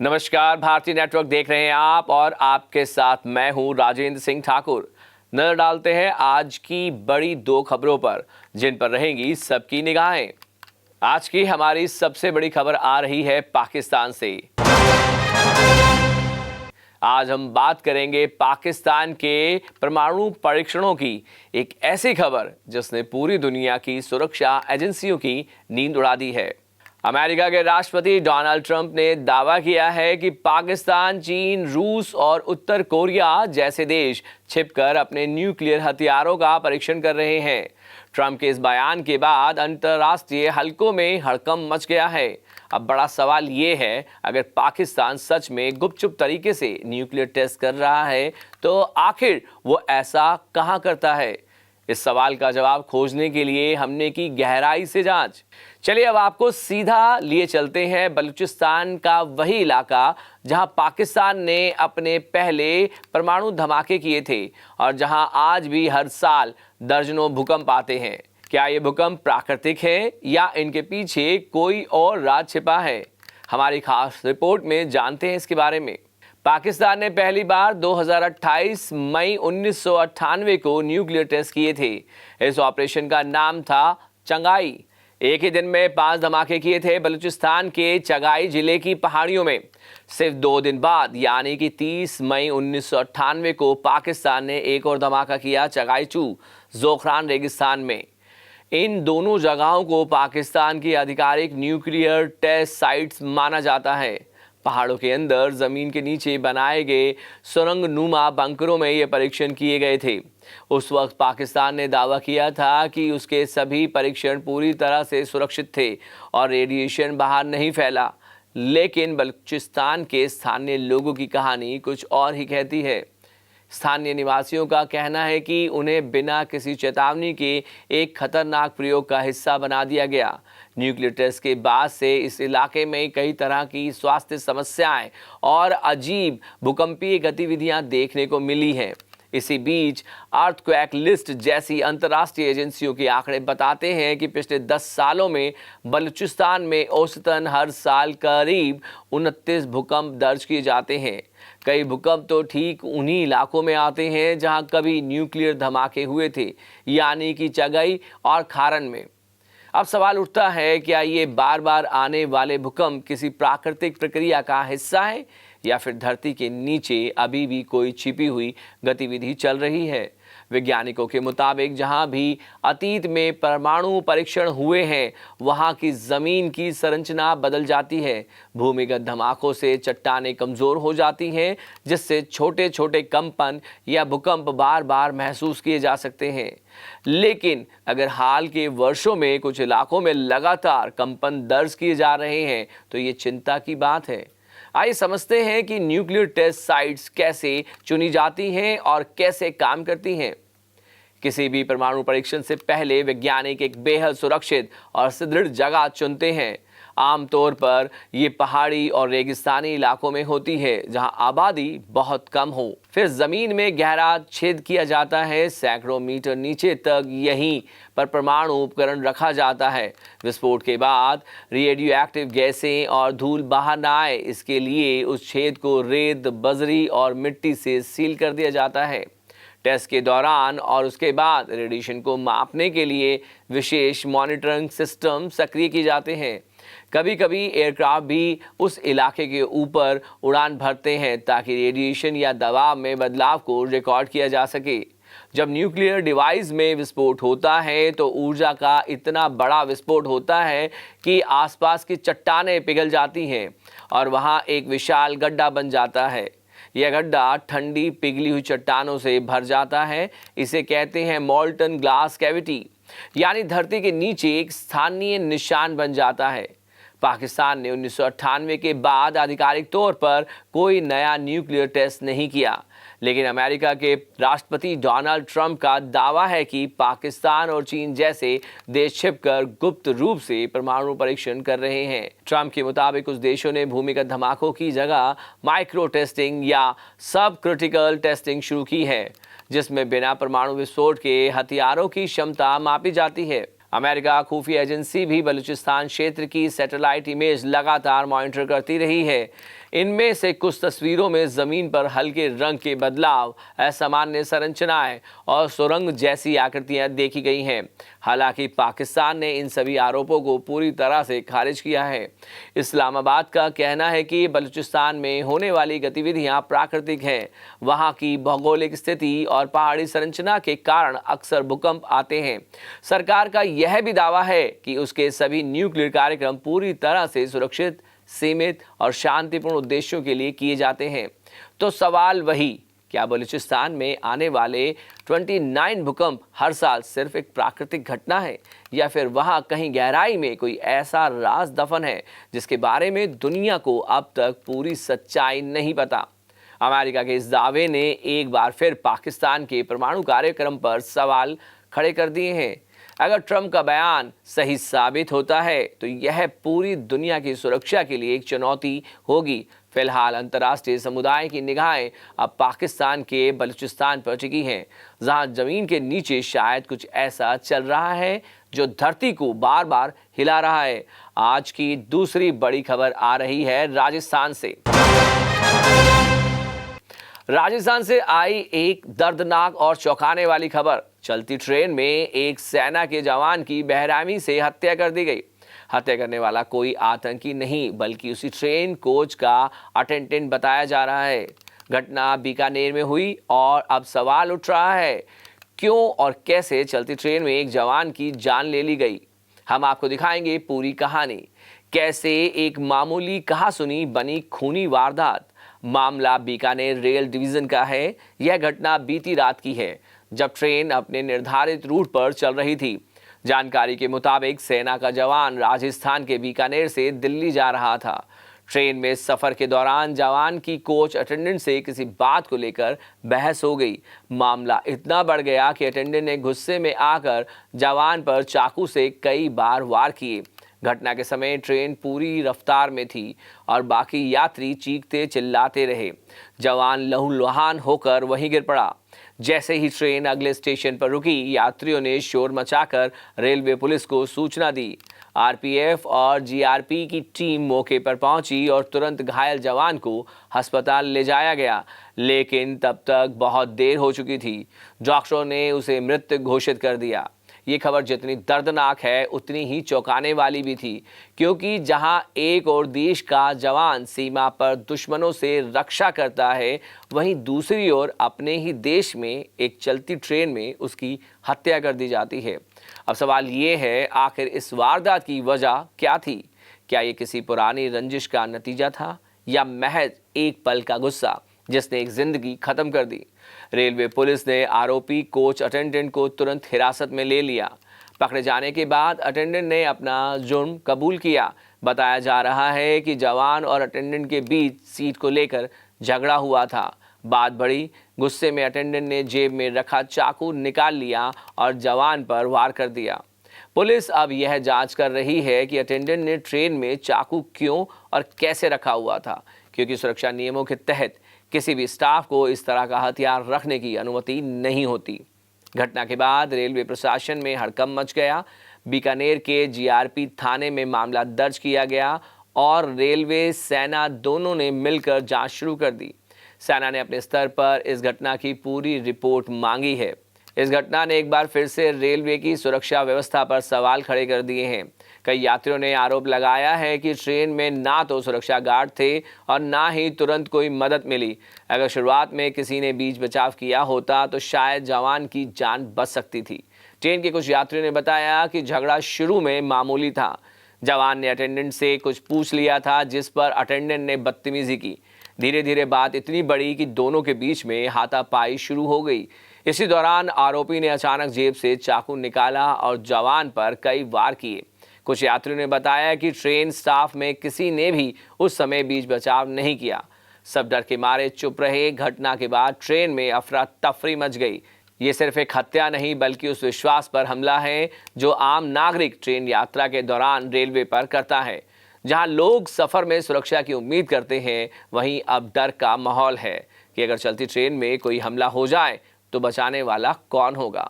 नमस्कार, भारतीय नेटवर्क देख रहे हैं आप और आपके साथ मैं हूं राजेंद्र सिंह ठाकुर। नजर डालते हैं आज की बड़ी दो खबरों पर जिन पर रहेंगी सबकी निगाहें। आज की हमारी सबसे बड़ी खबर आ रही है पाकिस्तान से। आज हम बात करेंगे पाकिस्तान के परमाणु परीक्षणों की, एक ऐसी खबर जिसने पूरी दुनिया की सुरक्षा एजेंसियों की नींद उड़ा दी है। अमेरिका के राष्ट्रपति डोनाल्ड ट्रंप ने दावा किया है कि पाकिस्तान, चीन, रूस और उत्तर कोरिया जैसे देश छिपकर अपने न्यूक्लियर हथियारों का परीक्षण कर रहे हैं। ट्रंप के इस बयान के बाद अंतर्राष्ट्रीय हलकों में हड़कंप मच गया है। अब बड़ा सवाल ये है, अगर पाकिस्तान सच में गुपचुप तरीके से न्यूक्लियर टेस्ट कर रहा है तो आखिर वो ऐसा कहां करता है? इस सवाल का जवाब खोजने के लिए हमने की गहराई से जांच। चलिए अब आपको सीधा लिए चलते हैं बलूचिस्तान का वही इलाका जहां पाकिस्तान ने अपने पहले परमाणु धमाके किए थे और जहां आज भी हर साल दर्जनों भूकंप आते हैं। क्या ये भूकंप प्राकृतिक हैं या इनके पीछे कोई और राज छिपा है? हमारी खास रिपोर्ट में जानते हैं इसके बारे में। पाकिस्तान ने पहली बार 2028 मई 1998 को न्यूक्लियर टेस्ट किए थे। इस ऑपरेशन का नाम था चंगाई। एक ही दिन में 5 धमाके किए थे बलूचिस्तान के चगाई जिले की पहाड़ियों में। सिर्फ 2 दिन बाद यानी कि 30 मई 1998 को पाकिस्तान ने एक और धमाका किया चगाई चू जोखरान रेगिस्तान में। इन दोनों जगहों को पाकिस्तान की आधिकारिक न्यूक्लियर टेस्ट साइट्स माना जाता है। पहाड़ों के अंदर जमीन के नीचे बनाए गए सुरंग नुमा बंकरों में ये परीक्षण किए गए थे। उस वक्त पाकिस्तान ने दावा किया था कि उसके सभी परीक्षण पूरी तरह से सुरक्षित थे और रेडिएशन बाहर नहीं फैला। लेकिन बलूचिस्तान के स्थानीय लोगों की कहानी कुछ और ही कहती है। स्थानीय निवासियों का कहना है कि उन्हें बिना किसी चेतावनी के एक खतरनाक प्रयोग का हिस्सा बना दिया गया। न्यूक्लियर टेस्ट के बाद से इस इलाके में कई तरह की स्वास्थ्य समस्याएं और अजीब भूकंपीय गतिविधियां देखने को मिली हैं। इसी बीच अर्थक्वेक लिस्ट जैसी अंतर्राष्ट्रीय एजेंसियों के आंकड़े बताते हैं कि पिछले 10 सालों में बलूचिस्तान में औसतन हर साल करीब 29 भूकंप दर्ज किए जाते हैं। कई भूकंप तो ठीक उन्हीं इलाकों में आते हैं जहां कभी न्यूक्लियर धमाके हुए थे, यानी कि चगाई और खारन में। अब सवाल उठता है, क्या ये बार बार आने वाले भूकंप किसी प्राकृतिक प्रक्रिया का हिस्सा है या फिर धरती के नीचे अभी भी कोई छिपी हुई गतिविधि चल रही है? वैज्ञानिकों के मुताबिक जहां भी अतीत में परमाणु परीक्षण हुए हैं वहां की जमीन की संरचना बदल जाती है। भूमिगत धमाकों से चट्टानें कमजोर हो जाती हैं, जिससे छोटे छोटे कंपन या भूकंप बार बार महसूस किए जा सकते हैं। लेकिन अगर हाल के वर्षों में कुछ इलाकों में लगातार कंपन दर्ज किए जा रहे हैं तो ये चिंता की बात है। आइए समझते हैं कि न्यूक्लियर टेस्ट साइट्स कैसे चुनी जाती हैं और कैसे काम करती हैं। किसी भी परमाणु परीक्षण से पहले वैज्ञानिक एक बेहद सुरक्षित और सुदृढ़ जगह चुनते हैं। आमतौर पर ये पहाड़ी और रेगिस्तानी इलाकों में होती है जहां आबादी बहुत कम हो। फिर जमीन में गहरा छेद किया जाता है, सैकड़ों मीटर नीचे तक यहीं पर परमाणु उपकरण रखा जाता है। विस्फोट के बाद रेडियो एक्टिव गैसें और धूल बाहर न आए, इसके लिए उस छेद को रेत, बजरी और मिट्टी से सील कर दिया जाता है। टेस्ट के दौरान और उसके बाद रेडिएशन को मापने के लिए विशेष मॉनिटरिंग सिस्टम सक्रिय किए जाते हैं। कभी कभी एयरक्राफ्ट भी उस इलाके के ऊपर उड़ान भरते हैं ताकि रेडिएशन या दबाव में बदलाव को रिकॉर्ड किया जा सके। जब न्यूक्लियर डिवाइस में विस्फोट होता है तो ऊर्जा का इतना बड़ा विस्फोट होता है कि आसपास की चट्टानें पिघल जाती हैं और वहां एक विशाल गड्ढा बन जाता है। यह गड्ढा ठंडी पिघली हुई चट्टानों से भर जाता है। इसे कहते हैं मोल्टन ग्लास कैविटी, यानी धरती के नीचे एक स्थानीय निशान बन जाता है। पाकिस्तान ने 1998 के बाद आधिकारिक तौर पर कोई नया न्यूक्लियर टेस्ट नहीं किया, लेकिन अमेरिका के राष्ट्रपति डोनाल्ड ट्रंप का दावा है कि पाकिस्तान और चीन जैसे देश छिपकर गुप्त रूप से परमाणु परीक्षण कर रहे हैं। ट्रंप के मुताबिक उस देशों ने भूमिगत धमाकों की जगह माइक्रो टेस्टिंग या सब क्रिटिकल टेस्टिंग शुरू की है, जिसमें बिना परमाणु विस्फोट के हथियारों की क्षमता मापी जाती है। अमेरिका खुफिया एजेंसी भी बलूचिस्तान क्षेत्र की सैटेलाइट इमेज लगातार मॉनिटर करती रही है। इनमें से कुछ तस्वीरों में जमीन पर हल्के रंग के बदलाव, असामान्य संरचनाएं और सुरंग जैसी आकृतियां देखी गई हैं। हालांकि पाकिस्तान ने इन सभी आरोपों को पूरी तरह से खारिज किया है। इस्लामाबाद का कहना है कि बलूचिस्तान में होने वाली गतिविधियां प्राकृतिक हैं। वहां की भौगोलिक स्थिति और पहाड़ी संरचना के कारण अक्सर भूकंप आते हैं। सरकार का यह भी दावा है कि उसके सभी न्यूक्लियर कार्यक्रम पूरी तरह से सुरक्षित, सीमित और शांतिपूर्ण उद्देश्यों के लिए किए जाते हैं। तो सवाल वही, क्या बलूचिस्तान में आने वाले 29 भूकंप हर साल सिर्फ एक प्राकृतिक घटना है, या फिर वहां कहीं गहराई में कोई ऐसा राज दफन है जिसके बारे में दुनिया को अब तक पूरी सच्चाई नहीं पता। अमेरिका के इस दावे ने एक बार फिर पाकिस्तान के परमाणु कार्यक्रम पर सवाल खड़े कर दिए हैं। अगर ट्रंप का बयान सही साबित होता है तो यह पूरी दुनिया की सुरक्षा के लिए एक चुनौती होगी। फिलहाल अंतर्राष्ट्रीय समुदाय की निगाहें अब पाकिस्तान के बलूचिस्तान पर टिकी हैं, जहां जमीन के नीचे शायद कुछ ऐसा चल रहा है जो धरती को बार बार हिला रहा है। आज की दूसरी बड़ी खबर आ रही है राजस्थान से। राजस्थान से आई एक दर्दनाक और चौंकाने वाली खबर। चलती ट्रेन में एक सेना के जवान की बेरहमी से हत्या कर दी गई। हत्या करने वाला कोई आतंकी नहीं बल्कि उसी ट्रेन कोच का अटेंडेंट बताया जा रहा है। घटना बीकानेर में हुई और अब सवाल उठ रहा है, क्यों और कैसे चलती ट्रेन में एक जवान की जान ले ली गई। हम आपको दिखाएंगे पूरी कहानी, कैसे एक मामूली कहासुनी बनी खूनी वारदात। मामला बीकानेर रेल डिवीजन का है। यह घटना बीती रात की है, जब ट्रेन अपने निर्धारित रूट पर चल रही थी। जानकारी के मुताबिक सेना का जवान राजस्थान के बीकानेर से दिल्ली जा रहा था। ट्रेन में सफर के दौरान जवान की कोच अटेंडेंट से किसी बात को लेकर बहस हो गई। मामला इतना बढ़ गया कि अटेंडेंट ने गुस्से में आकर जवान पर चाकू से कई बार वार किए। घटना के समय ट्रेन पूरी रफ्तार में थी और बाकी यात्री चीखते चिल्लाते रहे। जवान लहूलुहान होकर वहीं गिर पड़ा। जैसे ही ट्रेन अगले स्टेशन पर रुकी, यात्रियों ने शोर मचाकर रेलवे पुलिस को सूचना दी। आरपीएफ और जीआरपी की टीम मौके पर पहुंची और तुरंत घायल जवान को अस्पताल ले जाया गया, लेकिन तब तक बहुत देर हो चुकी थी। डॉक्टरों ने उसे मृत घोषित कर दिया। ये खबर जितनी दर्दनाक है उतनी ही चौंकाने वाली भी थी, क्योंकि जहां एक और देश का जवान सीमा पर दुश्मनों से रक्षा करता है, वहीं दूसरी ओर अपने ही देश में एक चलती ट्रेन में उसकी हत्या कर दी जाती है। अब सवाल ये है, आखिर इस वारदात की वजह क्या थी? क्या ये किसी पुरानी रंजिश का नतीजा था या महज एक पल का गुस्सा जिसने एक जिंदगी खत्म कर दी? रेलवे पुलिस ने आरोपी कोच अटेंडेंट को तुरंत हिरासत में ले लिया। पकड़े जाने के बाद अटेंडेंट ने अपना जुर्म कबूल किया। बताया जा रहा है कि जवान और अटेंडेंट के बीच सीट को लेकर झगड़ा हुआ था। बात बढ़ी, गुस्से में अटेंडेंट ने जेब में रखा चाकू निकाल लिया और जवान पर वार कर दिया। पुलिस अब यह जांच कर रही है कि अटेंडेंट ने ट्रेन में चाकू क्यों और कैसे रखा हुआ था, क्योंकि सुरक्षा नियमों के तहत किसी भी स्टाफ को इस तरह का हथियार रखने की अनुमति नहीं होती। घटना के बाद रेलवे प्रशासन में हड़कंप मच गया। बीकानेर के जीआरपी थाने में मामला दर्ज किया गया और रेलवे सेना दोनों ने मिलकर जांच शुरू कर दी। सेना ने अपने स्तर पर इस घटना की पूरी रिपोर्ट मांगी है। इस घटना ने एक बार फिर से रेलवे की सुरक्षा व्यवस्था पर सवाल खड़े कर दिए हैं। कई यात्रियों ने आरोप लगाया है कि ट्रेन में ना तो सुरक्षा गार्ड थे और ना ही तुरंत कोई मदद मिली। अगर शुरुआत में किसी ने बीच बचाव किया होता तो शायद जवान की जान बच सकती थी। ट्रेन के कुछ यात्रियों ने बताया कि झगड़ा शुरू में मामूली था। जवान ने अटेंडेंट से कुछ पूछ लिया था, जिस पर अटेंडेंट ने बदतमीजी की। धीरे धीरे बात इतनी बढ़ी कि दोनों के बीच में हाथापाई शुरू हो गई। इसी दौरान आरोपी ने अचानक जेब से चाकू निकाला और जवान पर कई वार किए। कुछ यात्रियों ने बताया कि ट्रेन स्टाफ में किसी ने भी उस समय बीच बचाव नहीं किया। सब डर के मारे चुप रहे। घटना के बाद ट्रेन में अफरा तफरी मच गई। ये सिर्फ एक हत्या नहीं बल्कि उस विश्वास पर हमला है जो आम नागरिक ट्रेन यात्रा के दौरान रेलवे पर करता है। जहां लोग सफर में सुरक्षा की उम्मीद करते हैं, वहीं अब डर का माहौल है कि अगर चलती ट्रेन में कोई हमला हो जाए तो बचाने वाला कौन होगा।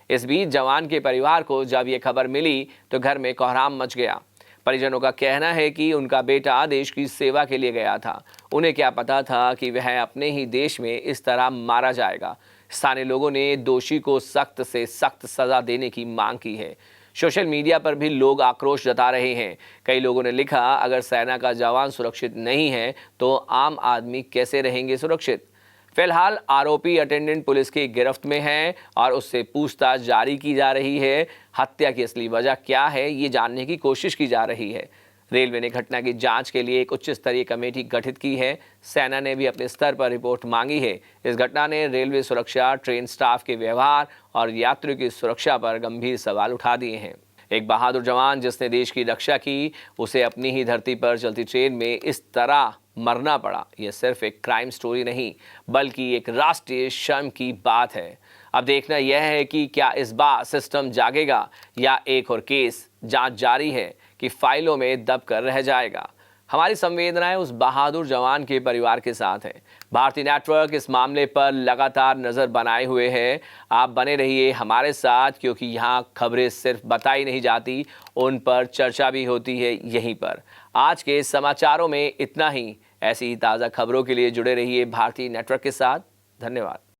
इस बीच जवान के परिवार को जब ये खबर मिली तो घर में कोहराम मच गया। परिजनों का कहना है कि उनका बेटा देश की सेवा के लिए गया था। उन्हें क्या पता था कि वह अपने ही देश में इस तरह मारा जाएगा। स्थानीय लोगों ने दोषी को सख्त से सख्त सजा देने की मांग की है। सोशल मीडिया पर भी लोग आक्रोश जता रहे हैं। कई लोगों ने लिखा, अगर सेना का जवान सुरक्षित नहीं है तो आम आदमी कैसे रहेंगे सुरक्षित। फिलहाल आरोपी अटेंडेंट पुलिस की गिरफ्त में है और उससे पूछताछ जारी की जा रही है। हत्या की असली वजह क्या है, ये जानने की कोशिश की जा रही है। रेलवे ने घटना की जांच के लिए एक उच्च स्तरीय कमेटी गठित की है। सेना ने भी अपने स्तर पर रिपोर्ट मांगी है। इस घटना ने रेलवे सुरक्षा, ट्रेन स्टाफ के व्यवहार और यात्रियों की सुरक्षा पर गंभीर सवाल उठा दिए हैं। एक बहादुर जवान जिसने देश की रक्षा की, उसे अपनी ही धरती पर चलती ट्रेन में इस तरह मरना पड़ा। यह सिर्फ एक क्राइम स्टोरी नहीं, बल्कि एक राष्ट्रीय शर्म की बात है। अब देखना यह है कि क्या इस बार सिस्टम जागेगा या एक और केस जांच जारी है कि फाइलों में दब कर रह जाएगा। हमारी संवेदनाएं उस बहादुर जवान के परिवार के साथ है। भारतीय नेटवर्क इस मामले पर लगातार नजर बनाए हुए है। आप बने रहिए हमारे साथ, क्योंकि यहाँ खबरें सिर्फ बताई नहीं जाती, उन पर चर्चा भी होती है यहीं पर। आज के समाचारों में इतना ही। ऐसी ही ताज़ा खबरों के लिए जुड़े रहिए भारतीय नेटवर्क के साथ। धन्यवाद।